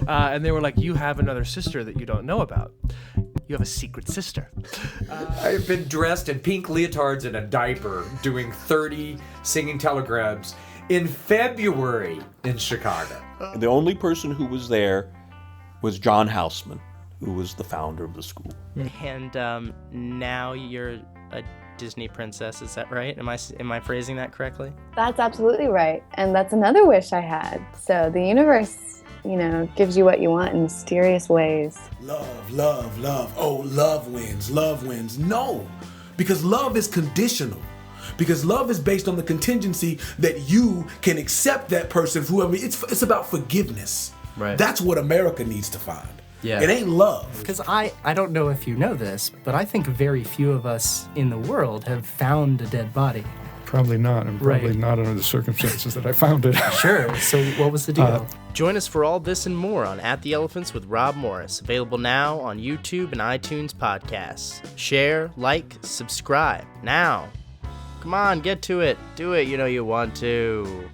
And they were like, you have another sister that you don't know about. You have a secret sister. I've been dressed in pink leotards and a diaper doing 30 singing telegrams in February in Chicago. The only person who was there was John Houseman, who was the founder of the school. And now you're a Disney princess, is that right? Am I phrasing that correctly? That's absolutely right. And that's another wish I had. So the universe, gives you what you want in mysterious ways. Love, love, love. Oh, love wins, love wins. No, because love is conditional. Because love is based on the contingency that you can accept that person for whoever. It's about forgiveness. Right. That's what America needs to find. Yeah. It ain't love. Because I don't know if you know this, but I think very few of us in the world have found a dead body. Probably not, and probably Right. not under the circumstances that I found it. Sure, so what was the deal? Join us for all this and more on At the Elephants with Rob Morris, available now on YouTube and iTunes podcasts. Share, like, subscribe, now. Come on, get to it. Do it, you want to.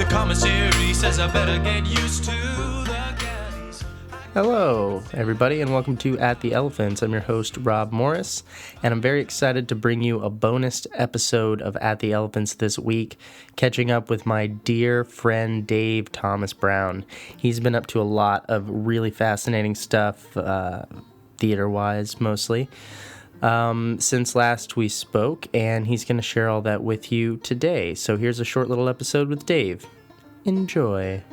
Commissary says I better get used to the gaddies. Hello, everybody, and welcome to At the Elephants. I'm your host, Rob Morris, and I'm very excited to bring you a bonus episode of At the Elephants this week, catching up with my dear friend Dave Thomas Brown. He's been up to a lot of really fascinating stuff, theater-wise mostly, since last we spoke, and he's going to share all that with you today. So here's a short little episode with Dave. Enjoy.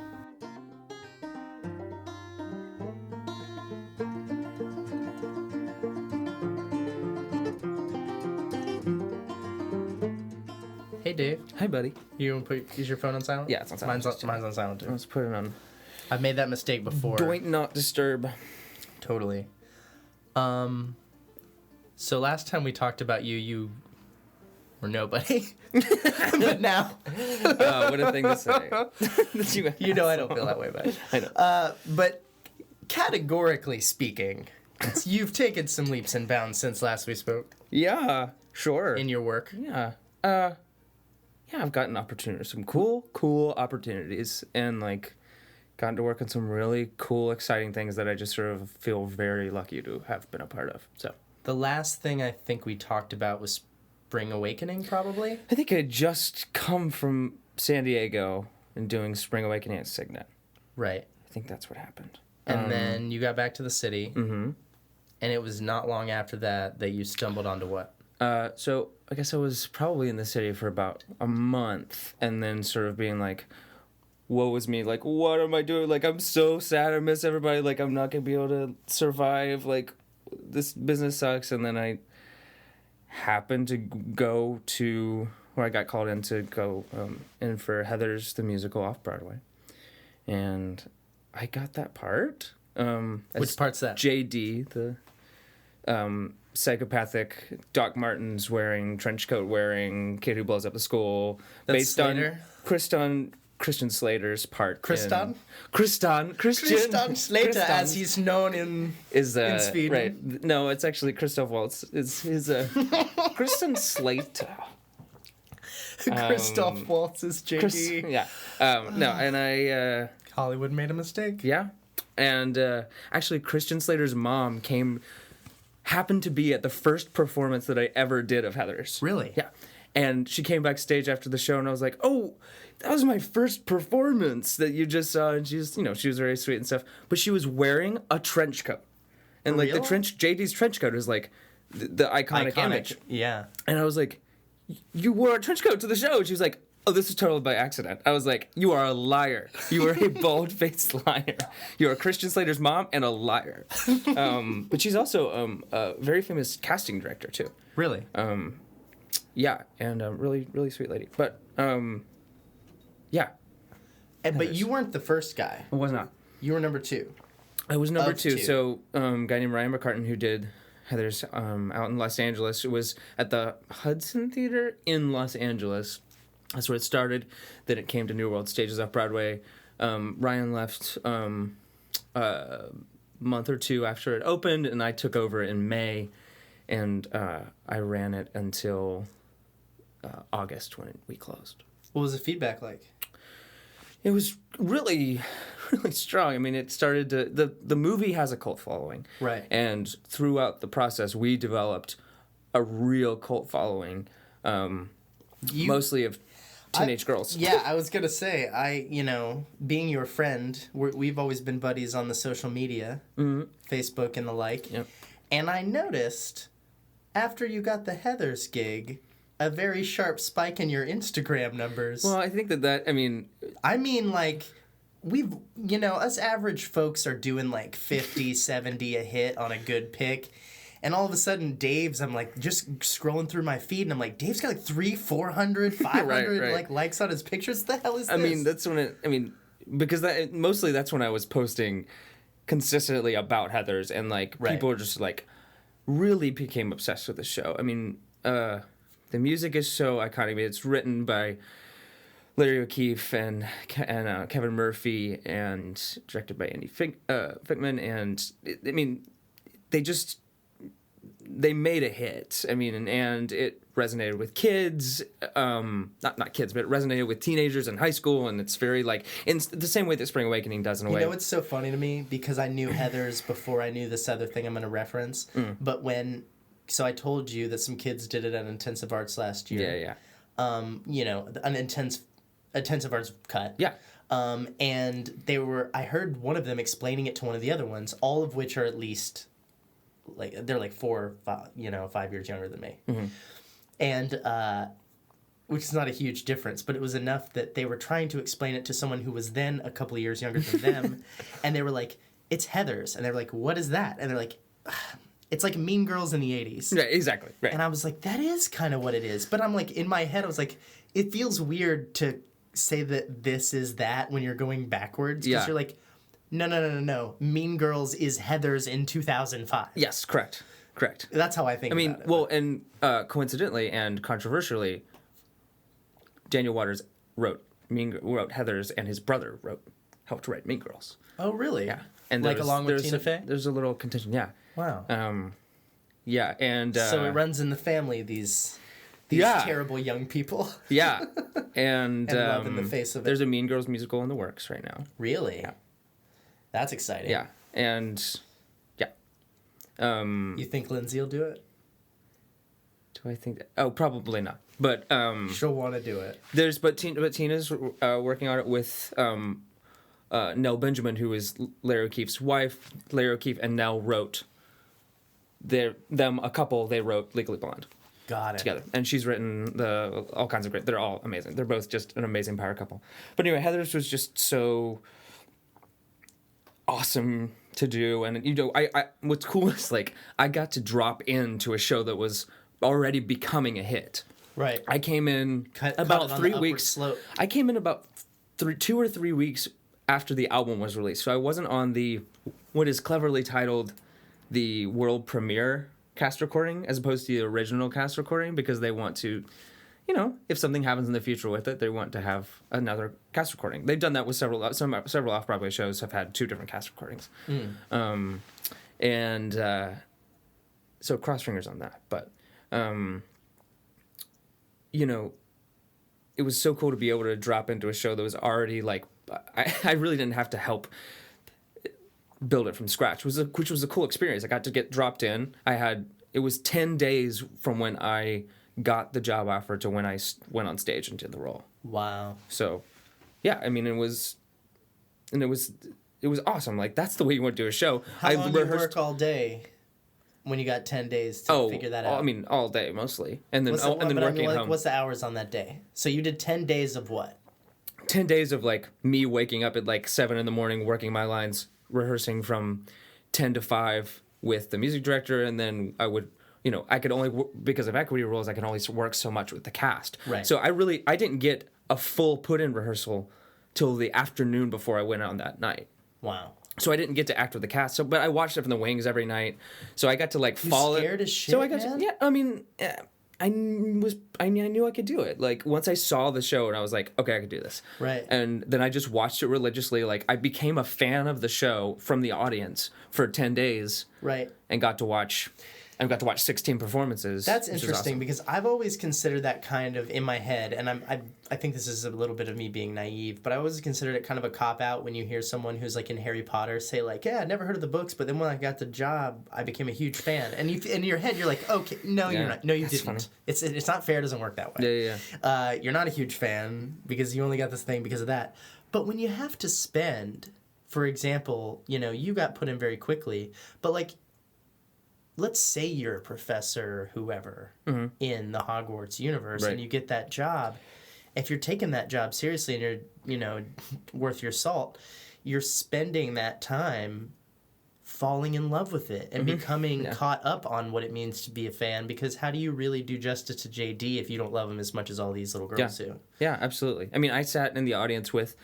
Hey, Dave. Hi, buddy. Is your phone on silent? Yeah, it's on silent. Mine's on silent, too. Let's put it on. I've made that mistake before. Do not disturb. Totally. So last time we talked about you were nobody. But now... what a thing to say. You know I don't feel that way, but I know. But categorically speaking, you've taken some leaps and bounds since last we spoke. Yeah, sure. In your work. Yeah. I've gotten opportunities, some cool opportunities, and gotten to work on some really cool, exciting things that I just sort of feel very lucky to have been a part of. So the last thing I think we talked about was Spring Awakening, probably? I think I had just come from San Diego and doing Spring Awakening at Signet. Right. I think that's what happened. And then you got back to the city. Mm-hmm. And it was not long after that you stumbled onto what? So I guess I was probably in the city for about a month, and then sort of being like, woe is me, what am I doing? I'm so sad, I miss everybody, I'm not going to be able to survive, this business sucks. And then I happened to go to, or I got called in to go in for Heather's the Musical off-Broadway. And I got that part. Which part's that? JD, the psychopathic Doc Martens wearing, trench coat wearing kid who blows up the school. That's based Slater? on Christian Slater's part. Christian Slater, Christian, as he's known in Sweden. Right. No, it's actually Christoph Waltz. It's his Christian Slater. Christoph Waltz is JD. No, and I... Hollywood made a mistake. Yeah. And actually, Christian Slater's mom happened to be at the first performance that I ever did of Heather's. Really? Yeah. And she came backstage after the show, and I was like, oh, that was my first performance that you just saw. And she was very sweet and stuff. But she was wearing a trench coat. And For real? JD's trench coat is the iconic image. Yeah. And I was like, you wore a trench coat to the show. And she was like, oh, this was totally by accident. I was like, you are a liar. You are a bald-faced liar. You are Christian Slater's mom and a liar. But she's also a very famous casting director, too. Really? Yeah, and a really, really sweet lady. But, yeah. But you weren't the first guy. I was not. You were number two. I was number two. Two. So, a guy named Ryan McCartan, who did Heather's out in Los Angeles, was at the Hudson Theater in Los Angeles. That's where it started. Then it came to New World Stages off Broadway. Ryan left month or two after it opened, and I took over in May, and I ran it until August when we closed. What was the feedback like? It was really, really strong. I mean, it started to... The movie has a cult following. Right. And throughout the process, we developed a real cult following, mostly of teenage girls. Yeah, I was going to say, being your friend, we've always been buddies on the social media, Facebook and the like. Yep. And I noticed, after you got the Heathers gig, a very sharp spike in your Instagram numbers. Well, I think like, we've, us average folks are doing like 50, 70 a hit on a good pick. And all of a sudden, Dave's, I'm like, just scrolling through my feed, and I'm like, Dave's got like 300, 400, 500 right. like likes on his pictures. What the hell is this? I mean, that's when because mostly that's when I was posting consistently about Heathers, and like people are just like really became obsessed with the show. I mean, the music is so iconic. I mean, it's written by Larry O'Keefe and Kevin Murphy, and directed by Andy Fickman, and they made a hit. I mean, and it resonated with kids, not kids, but it resonated with teenagers in high school, and it's very like in the same way that Spring Awakening does in a way. You know, it's so funny to me because I knew Heathers before I knew this other thing I'm going to reference. But so I told you that some kids did it at Intensive Arts last year. Yeah. An intensive arts cut. Yeah. And I heard one of them explaining it to one of the other ones, all of which are at least they're like 4 or 5 years younger than me. And which is not a huge difference, but it was enough that they were trying to explain it to someone who was then a couple of years younger than them. And they were like, it's Heathers. And they were like, what is that? And they're like, it's like Mean Girls in the 80s. Yeah, exactly. Right. And I was like, that is kind of what it is. But I'm like, in my head, I was like, it feels weird to say that this is that when you're going backwards. Because you're like, no. Mean Girls is Heathers in 2005. Yes, correct. That's how I think about it. Well, and coincidentally and controversially, Daniel Waters wrote Heathers, and his brother helped write Mean Girls. Oh, really? Yeah. And along with Tina Fey? There's a little contention, yeah. Wow. Yeah, and... so it runs in the family, these terrible young people. Yeah. And love in the face of it. There's a Mean Girls musical in the works right now. Really? Yeah. That's exciting. Yeah. And, yeah. You think Lindsay will do it? Do I think that? Oh, probably not. But... she'll want to do it. But Tina's working on it with... Nell Benjamin, who is Larry O'Keefe's wife. Larry O'Keefe and Nell wrote they wrote Legally Blonde. Got it. Together. And she's written all kinds of great, they're all amazing. They're both just an amazing power couple. But anyway, Heathers was just so awesome to do. And, I what's cool is, like, I got to drop into a show that was already becoming a hit. Right. I came in about 3 weeks. Slope. I came in about 2 or 3 weeks after the album was released. So I wasn't on what is cleverly titled the world premiere cast recording as opposed to the original cast recording, because they want to, if something happens in the future with it, they want to have another cast recording. They've done that with several off-Broadway shows have had 2 different cast recordings. So cross fingers on that. But, it was so cool to be able to drop into a show that was already like, I really didn't have to help build it from scratch, which was a cool experience. I got to get dropped in. It was 10 days from when I got the job offer to when I went on stage and did the role. Wow. So, yeah, I mean, it was awesome. Like, that's the way you want to do a show. How long did you work all day when you got 10 days to figure that out? I mean, all day mostly, and then working at home. What's the hours on that day? So you did 10 days of what? 10 days of, like, me waking up at, like, 7 in the morning, working my lines, rehearsing from 10 to 5 with the music director, and then I would, I could only, because of equity rules, I can only work so much with the cast. Right. So I didn't get a full put-in rehearsal till the afternoon before I went on that night. Wow. So I didn't get to act with the cast. But I watched it from the wings every night. So I got to, like, follow. You scared as shit, So I got man? to, yeah, I mean, I knew I could do it. Like once I saw the show and I was like, okay, I could do this. Right. And then I just watched it religiously. Like I became a fan of the show from the audience for 10 days. Right. And got to watch 16 performances. That's which is interesting awesome. because I've always considered that kind of in my head, and I think this is a little bit of me being naive, but I always considered it kind of a cop-out when you hear someone who's like in Harry Potter say like, yeah, I never heard of the books, but then when I got the job, I became a huge fan. And you in your head, you're like, okay, no, you're not. No, you didn't. Funny. It's not fair. It doesn't work that way. Yeah. You're not a huge fan because you only got this thing because of that. But when you have to spend, for example, you got put in very quickly, but like, let's say you're a professor or whoever in the Hogwarts universe and you get that job. If you're taking that job seriously and you're, worth your salt, you're spending that time falling in love with it and becoming caught up on what it means to be a fan, because how do you really do justice to JD if you don't love him as much as all these little girls do? Yeah, absolutely. I mean, I sat in the audience with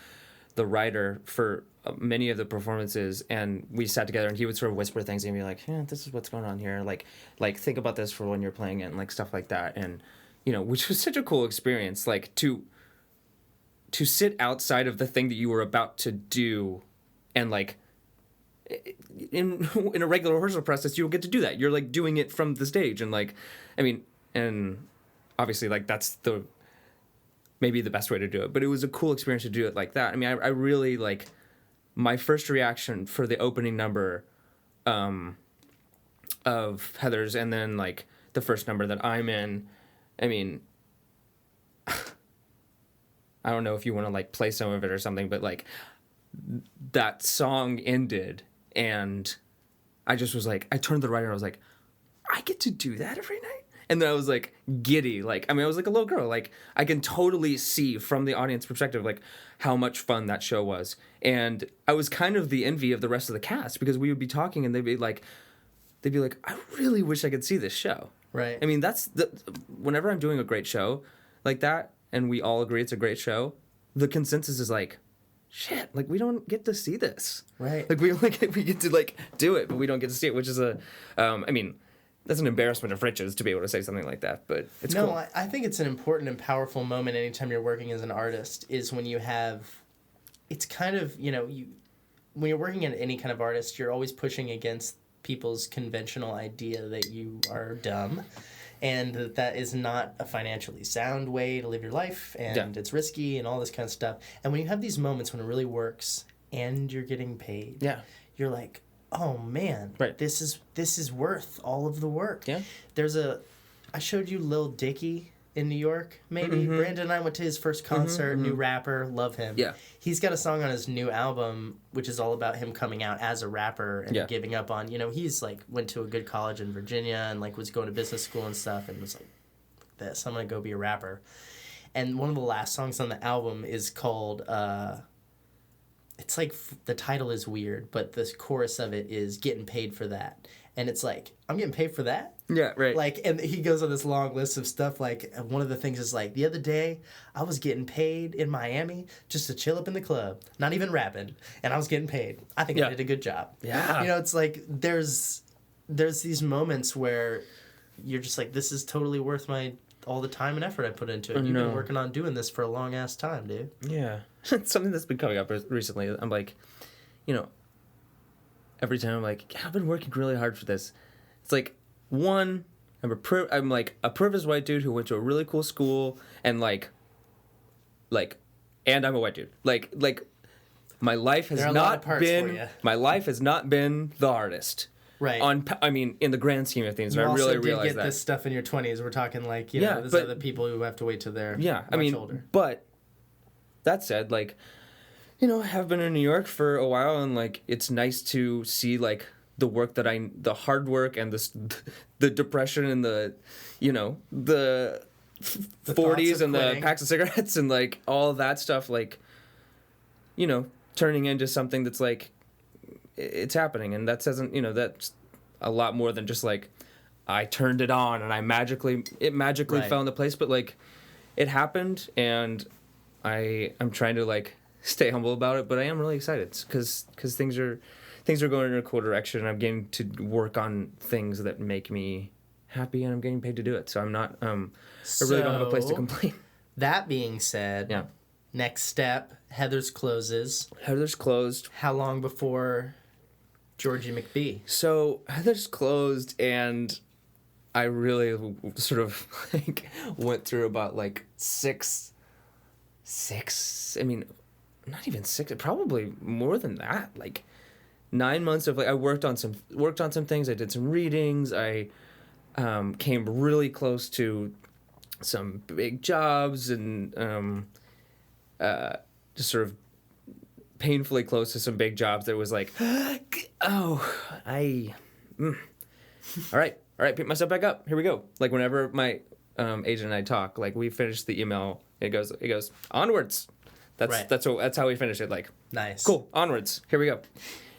the writer for many of the performances, and we sat together and he would sort of whisper things and be like, yeah, this is what's going on here, like think about this for when you're playing it, and like stuff like that. And which was such a cool experience, like to sit outside of the thing that you were about to do, and like in a regular rehearsal process you don't get to do that. You're like doing it from the stage, and like and obviously like that's maybe the best way to do it, but it was a cool experience to do it like that. I mean, I really like my first reaction for the opening number of Heather's, and then like the first number that I'm in. I mean, I don't know if you want to like play some of it or something, but like that song ended and I just was like, I turned to the writer and I was like, I get to do that every night? And then I was like giddy. Like, I mean, I was like a little girl. Like, I can totally see from the audience perspective, like how much fun that show was. And I was kind of the envy of the rest of the cast, because we would be talking and they'd be like, I really wish I could see this show. Right. I mean, whenever I'm doing a great show like that, and we all agree it's a great show, the consensus is like, shit, like we don't get to see this. Right. Like we get to like do it, but we don't get to see it, which is I mean, that's an embarrassment of riches to be able to say something like that, but it's cool. No, I think it's an important and powerful moment anytime you're working as an artist, is when you have, it's kind of, when you're working at any kind of artist, you're always pushing against people's conventional idea that you are dumb and that is not a financially sound way to live your life, and it's risky and all this kind of stuff. And when you have these moments when it really works and you're getting paid, you're like, oh man, this is worth all of the work. Yeah. I showed you Lil Dicky in New York, maybe. Mm-hmm. Brandon and I went to his first concert, new rapper, love him. Yeah. He's got a song on his new album, which is all about him coming out as a rapper and giving up on, he's like, went to a good college in Virginia and like was going to business school and stuff and was like, I'm going to go be a rapper. And one of the last songs on the album is called, it's like, the title is weird, but the chorus of it is Getting Paid for That. And it's like, I'm getting paid for that? Yeah, right. Like, and he goes on this long list of stuff. Like, one of the things is like, the other day, I was getting paid in Miami just to chill up in the club, not even rapping, and I was getting paid. I think I did a good job. Yeah. It's like, there's these moments where you're just like, this is totally worth all the time and effort I put into it. You've been working on doing this for a long ass time, dude. Yeah. It's something that's been coming up recently. I'm like, every time I'm like, I've been working really hard for this. It's like, one, I'm like a privileged white dude who went to a really cool school, and and I'm a white dude. Like my life has not been the hardest. Right. In the grand scheme of things, you I really realized realize that. That. This stuff in your 20s. We're talking like, there's other people who have to wait till they're much older. But that said, I have been in New York for a while, and like it's nice to see like the work that the hard work and the depression and the 40s and the packs of cigarettes and like all that stuff, like turning into something that's like it's happening. And that doesn't that's a lot more than just like I turned it on and it magically fell into place, but like it happened, and I'm trying to like stay humble about it, but I am really excited because things are going in a cool direction, and I'm getting to work on things that make me happy and I'm getting paid to do it. So I'm not. I really don't have a place to So, complain. That being said, Yeah. next step, Heather's closes. Heather's closed. How long before Georgie McBee? So Heather's closed, and I really sort of like went through about like six. I mean, not even 6. Probably more than that. Like 9 months of like I worked on some things. I did some readings. I came really close to some big jobs and just sort of painfully close to some big jobs that was like, all right, pick myself back up. Here we go. Like whenever my agent and I talk, like we finish the email, it goes onwards. That's how we finish it. Like, nice, cool, onwards. Here we go.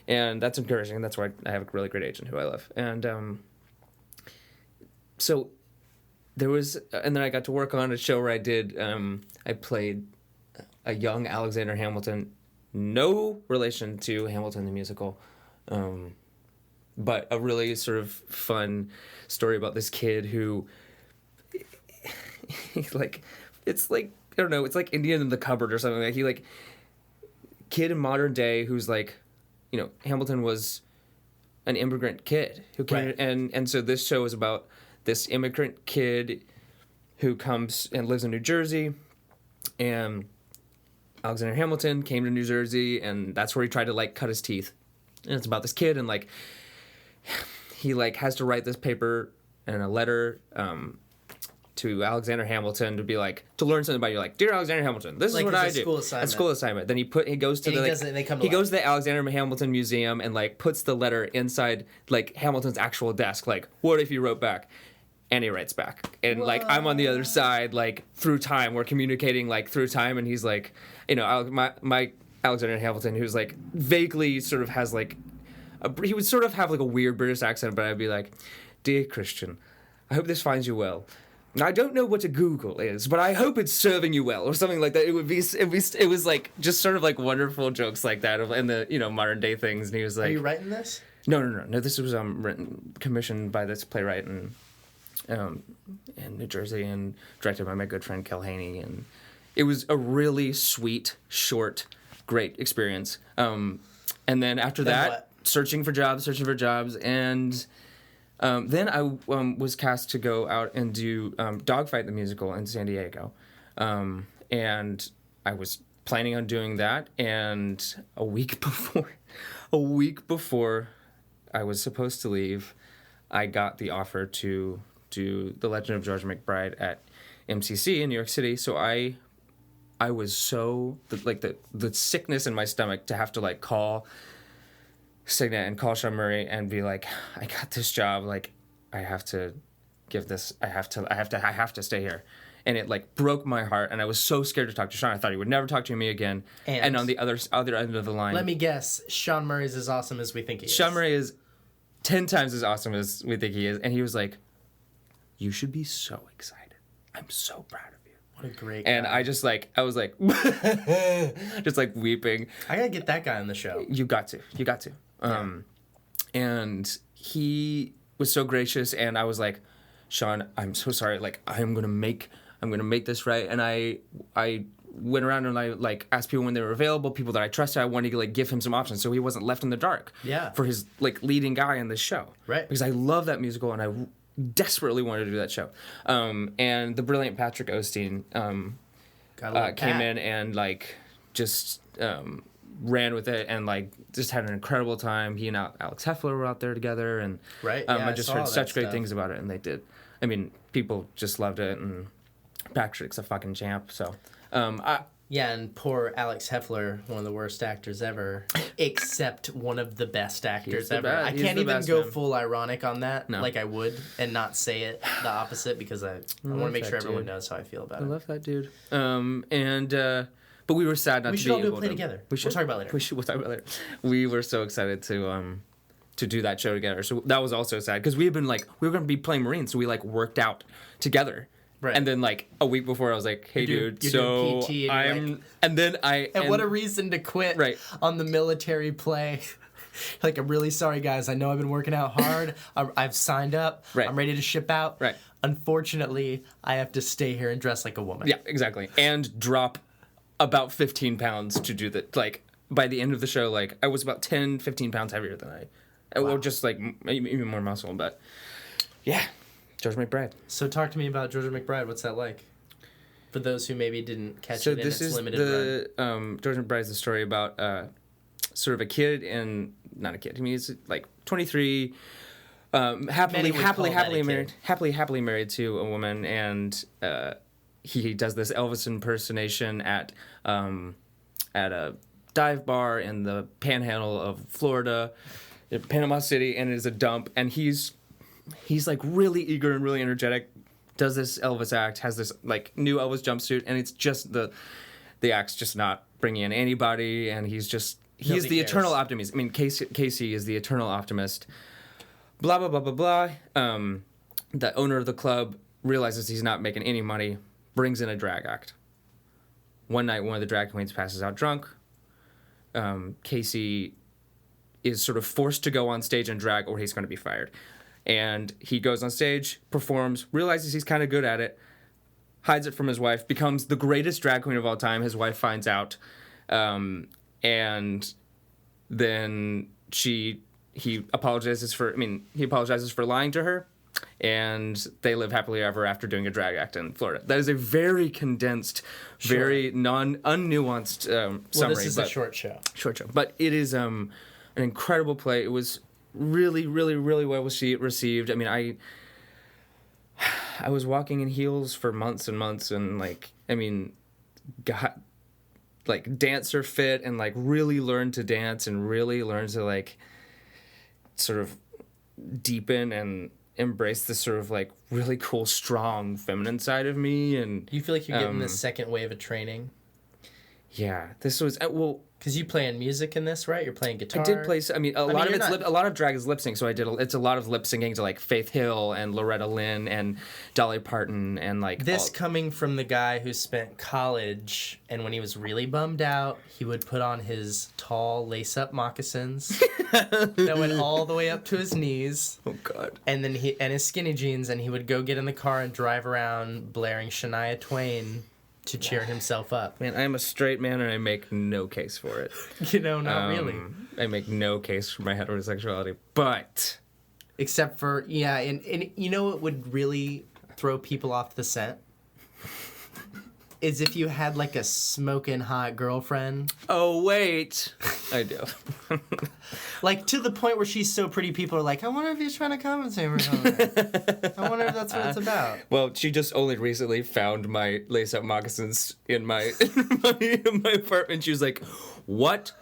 And that's encouraging. That's why I have a really great agent who I love. And so there was, and then I got to work on a show where I played a young Alexander Hamilton, no relation to Hamilton the musical, but a really sort of fun story about this kid who, like, it's like, I don't know, it's like Indian in the cupboard or something. Like, kid in modern day who's like, Hamilton was an immigrant kid who came, and so this show is about this immigrant kid who comes and lives in New Jersey, and Alexander Hamilton came to New Jersey, and that's where he tried to like cut his teeth. And it's about this kid, and like he like has to write this paper and a letter to Alexander Hamilton to be like, to learn something about you, like, dear Alexander Hamilton, this is what I do. A school assignment. Then he goes to the Alexander Hamilton Museum and like puts the letter inside like Hamilton's actual desk. Like, what if you wrote back? And he writes back. And like I'm on the other side, like through time. We're communicating like through time, and he's like, my Alexander Hamilton, who's like vaguely sort of has like he would sort of have like a weird British accent, but I'd be like, dear Christian, I hope this finds you well. I don't know what a Google is, but I hope it's serving you well, or something like that. It was like just sort of like wonderful jokes like that, and the modern day things. And he was like, "Are you writing this?" No. This was commissioned by this playwright in New Jersey and directed by my good friend Kel Haney, and it was a really sweet, short, great experience. And then after that, searching for jobs, and. Then I was cast to go out and do Dogfight the Musical in San Diego. And I was planning on doing that. And a week before I was supposed to leave, I got the offer to do The Legend of George McBride at MCC in New York City. So I was so, the sickness in my stomach to have to like call Signet and call Sean Murray and be like, I got this job, like I have to give this, I have to stay here. And it like broke my heart, and I was so scared to talk to Sean. I thought he would never talk to me again. And on the other end of the line, let me guess, Sean Murray's as awesome as we think he is. Sean Murray is 10 times as awesome as we think he is. And he was like, you should be so excited. I'm so proud of you. What a great guy. And I was like, just like weeping. I gotta get that guy on the show. You got to. And he was so gracious, and I was like, Sean, I'm so sorry. Like, I'm gonna make this right. And I went around and I like asked people when they were available, people that I trusted. I wanted to like give him some options so he wasn't left in the dark. Yeah. For his like leading guy in this show. Right. Because I love that musical, and I desperately wanted to do that show. And the brilliant Patrick Osteen came in and like just ran with it, and like just had an incredible time. He and Alex Heffler were out there together, and I just heard such great things about it, and they did. I mean, people just loved it, and Patrick's a fucking champ. So, yeah, and poor Alex Heffler, one of the worst actors ever, except one of the best actors ever. I can't even go full ironic on that, like I would, and not say it the opposite, because I want to make sure everyone knows how I feel about it. I love that dude. But we were sad not to be able to. We should all do a play together. We'll talk about it later. We'll talk about it later. We were so excited to do that show together. So that was also sad, because we were going to be playing Marines, so we like worked out together. Right. And then like a week before, I was like, "Hey, dude, so I'm," and then what a reason to quit on the military play. Like, I'm really sorry, guys. I know I've been working out hard. I've signed up. Right. I'm ready to ship out. Right. Unfortunately, I have to stay here and dress like a woman. Yeah, exactly. And drop about 15 pounds to do that. Like, by the end of the show, like, I was about 10, 15 pounds heavier than or just, like, even more muscle. But, yeah, George McBride. So talk to me about Georgia McBride. What's that like? For those who maybe didn't catch it in its limited run. George McBride's the story about sort of a kid and not a kid. I mean, he's like 23, happily married to a woman, and he does this Elvis impersonation at a dive bar in the Panhandle of Florida, in Panama City, and it is a dump. And he's like really eager and really energetic. Does this Elvis act, has this like new Elvis jumpsuit, and it's just the act's just not bringing in anybody, and he's the eternal optimist. I mean, Casey is the eternal optimist. Blah blah blah blah blah. The owner of the club realizes he's not making any money, brings in a drag act. One night, one of the drag queens passes out drunk. Casey is sort of forced to go on stage and drag, or he's going to be fired. And he goes on stage, performs, realizes he's kind of good at it, hides it from his wife, becomes the greatest drag queen of all time. His wife finds out, and then he apologizes for lying to her, and they live happily ever after doing a drag act in Florida. That is a very condensed, very unnuanced summary. Well, this is a short show. But it is an incredible play. It was really, really, really well received. I mean, I was walking in heels for months and months, and got like dancer fit, and like really learned to dance, and really learned to like sort of deepen and embrace this sort of like really cool, strong, feminine side of me. And do you feel like you're getting the second wave of training? Yeah, this was because you playing music in this, right? You're playing guitar. I did play. I mean, a lot of drag is lip sync, so it's a lot of lip syncing to like Faith Hill and Loretta Lynn and Dolly Parton and like this coming from the guy who spent college, and when he was really bummed out, he would put on his tall lace-up moccasins that went all the way up to his knees. Oh God! And then his skinny jeans, and he would go get in the car and drive around blaring Shania Twain to cheer himself up. Man, I am a straight man, and I make no case for it. Not really. I make no case for my heterosexuality, but except for and you know what would really throw people off the scent is if you had like a smoking hot girlfriend. Oh wait, I do. Like to the point where she's so pretty, people are like, I wonder if he's trying to compensate for something. I wonder if that's what it's about. Well, she just only recently found my lace-up moccasins in my apartment. She was like, "What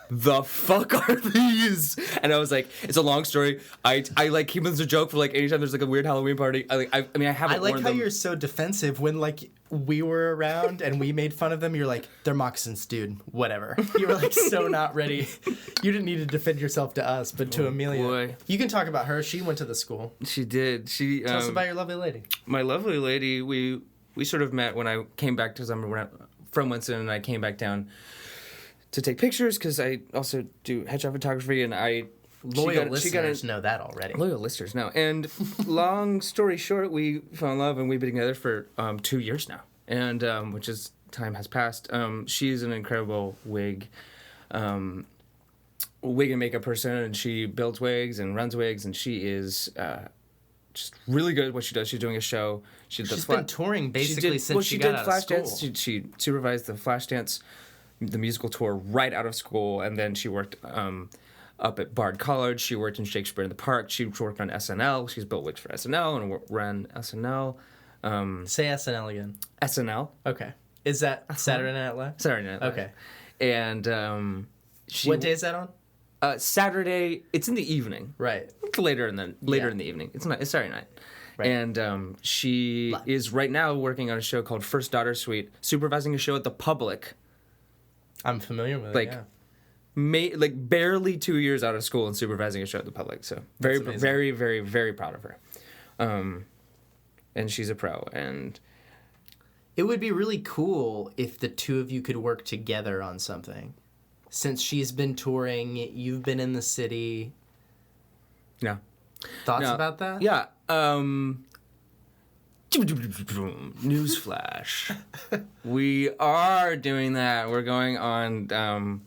the fuck are these?" And I was like, "It's a long story. I like keep them as a joke for like anytime there's like a weird Halloween party. I haven't. I like how you're so defensive when like we were around and we made fun of them. You're like, they're moccasins, dude. Whatever. You were like so not ready. You didn't need to defend yourself to us, but to Amelia. Boy. You can talk about her. She went to the school. She did. Tell us about your lovely lady. My lovely lady. We sort of met when I came back to from Winston, and I came back down to take pictures because I also do headshot photography, and Loyal listeners know that already. Loyal listeners know. And long story short, we fell in love, and we've been together for 2 years now, and which is time has passed. She's an incredible wig and makeup person, and she builds wigs and runs wigs, and she is just really good at what she does. She's doing a show. She's been touring basically since she got out of school. She supervised the Flashdance, the musical tour right out of school, and then she worked up at Bard College. She worked in Shakespeare in the Park. She worked on SNL. She's built wigs for SNL and ran SNL. Say SNL again. SNL. Okay. Is that Saturday Night Live? Saturday Night Live. Okay. And what day is that on? Saturday. It's in the evening. Right. It's later in the evening. It's Saturday night. Right. And she is right now working on a show called First Daughter Suite, supervising a show at the Public. I'm familiar with it. Yeah. Barely 2 years out of school and supervising a show at the Public. So very, very, very, very proud of her. And she's a pro. And it would be really cool if the two of you could work together on something. since she's been touring, you've been in the city. Yeah. Thoughts about that? Yeah. Newsflash. We are doing that. We're going on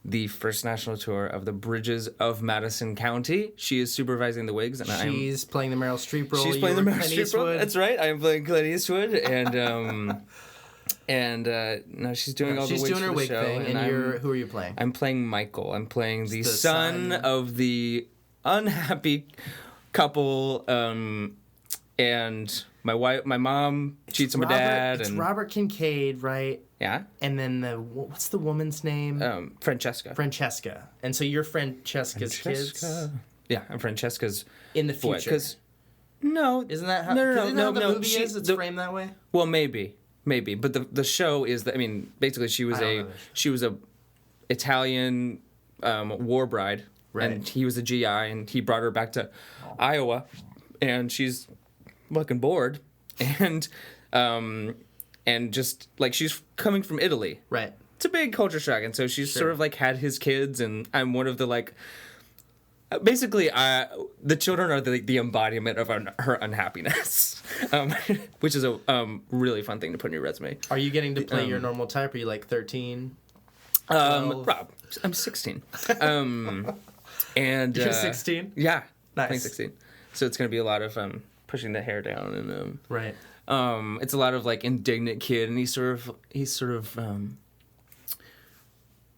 the first national tour of the Bridges of Madison County. She is supervising the wigs, and she's playing the Meryl Streep role. She's playing the Meryl Streep role. That's right. I am playing Clint Eastwood, and no, she's doing all the wigs. She's doing her for the wig show, thing, and who are you playing? I'm playing Michael. I'm playing the son of the unhappy couple, and my mom cheats on my dad. It's and Robert Kincaid, right? Yeah. And then what's the woman's name? Francesca. Francesca. And so you're Francesca's kids? Yeah, I'm Francesca's in the future. Because no, isn't that how? No. The movie is. It's framed that way. Well, maybe, but the show is that. I mean, basically, she was a Italian war bride, right. And he was a GI, and he brought her back to Iowa, and she's fucking bored, and just like she's coming from Italy, right? It's a big culture shock, and so she's sort of like had his kids, and I'm one of the like. Basically, the children are the embodiment of her unhappiness, which is a really fun thing to put in your resume. Are you getting to play your normal type? Are you like 13? Rob, I'm 16. And you're 16? Yeah, nice. I'm 16. So it's gonna be a lot of pushing the hair down and right. It's a lot of like indignant kid, and he's sort of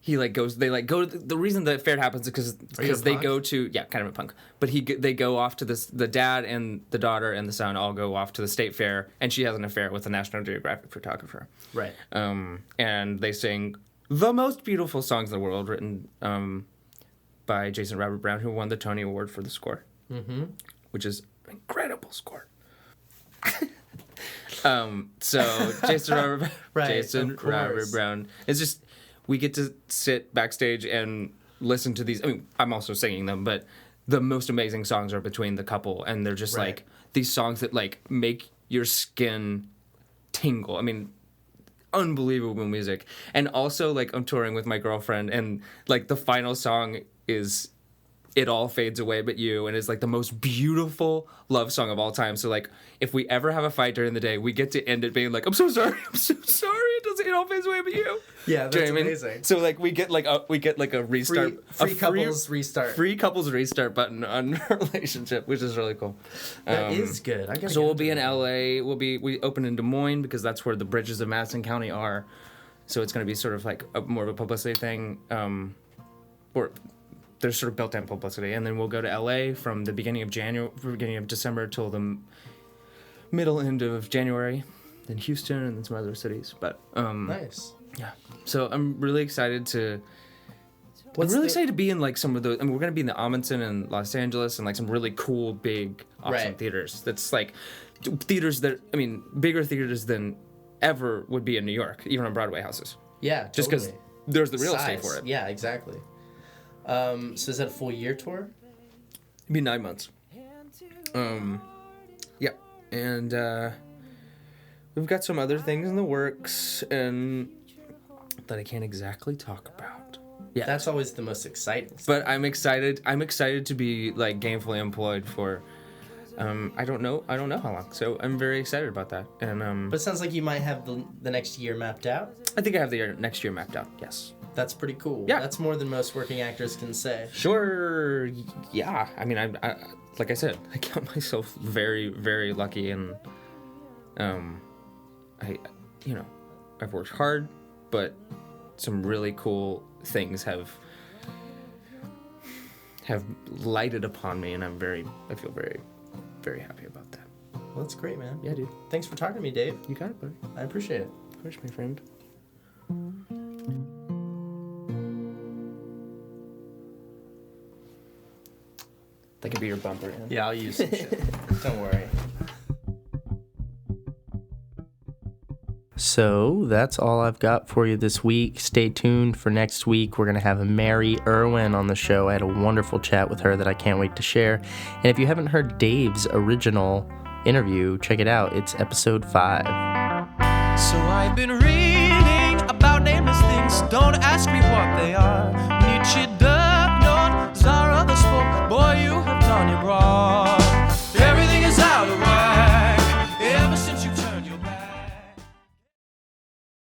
he like goes. They like go. The reason the affair happens is because they go to kind of a punk. But they go off to the dad and the daughter and the son all go off to the state fair, and she has an affair with a National Geographic photographer. Right. And they sing the most beautiful songs in the world, written by Jason Robert Brown, who won the Tony Award for the score, which is an incredible score. So Jason Robert, Robert Brown. It's just. We get to sit backstage and listen to these. I mean, I'm also singing them, but the most amazing songs are between the couple, and they're just like these songs that like make your skin tingle. I mean, unbelievable music. And also, like, I'm touring with my girlfriend, and like the final song is "It All Fades Away But You," and it's like the most beautiful love song of all time. So like, if we ever have a fight during the day, we get to end it being like, "I'm so sorry, I'm so sorry. It all fades away but you." Yeah, that's amazing. I mean? So like we get like a restart, free couples restart button on our relationship, which is really cool. That is good. So we'll be in LA. We open in Des Moines because that's where the Bridges of Madison County are. So it's going to be sort of like more of a publicity thing, or there's sort of built-in publicity, and then we'll go to LA from the beginning of December till the end of January. Then Houston and then some other cities, but nice. Yeah. So I'm really excited to. Excited to be in like some of those. I mean, we're gonna be in the Amundsen in Los Angeles and like some really cool, big, awesome theaters. That's like theaters that bigger theaters than ever would be in New York, even on Broadway houses. Yeah, totally. Just because there's the real estate for it. Yeah, exactly. So is that a full year tour? It'd be 9 months. Yeah, and. We've got some other things in the works and that I can't exactly talk about. Yeah, that's always the most exciting stuff. But I'm excited. I'm excited to be like gainfully employed for. I don't know how long. So I'm very excited about that. And But it sounds like you might have the next year mapped out. I think I have the next year mapped out. Yes. That's pretty cool. Yeah, that's more than most working actors can say. Sure. Yeah. I mean, I like I said, I count myself very, very lucky, and I've worked hard, but some really cool things have lighted upon me, and I feel very, very happy about that. Well, that's great, man. Yeah, dude. Thanks for talking to me, Dave. You got it, buddy. I appreciate it. Of course, my friend. That could be your bumper. Yeah, I'll use some shit. Don't worry. So that's all I've got for you this week. Stay tuned for next week. We're going to have Mary Irwin on the show. I had a wonderful chat with her that I can't wait to share. And if you haven't heard Dave's original interview, check it out. It's episode 5. So I've been reading about nameless things. Don't ask me what they are.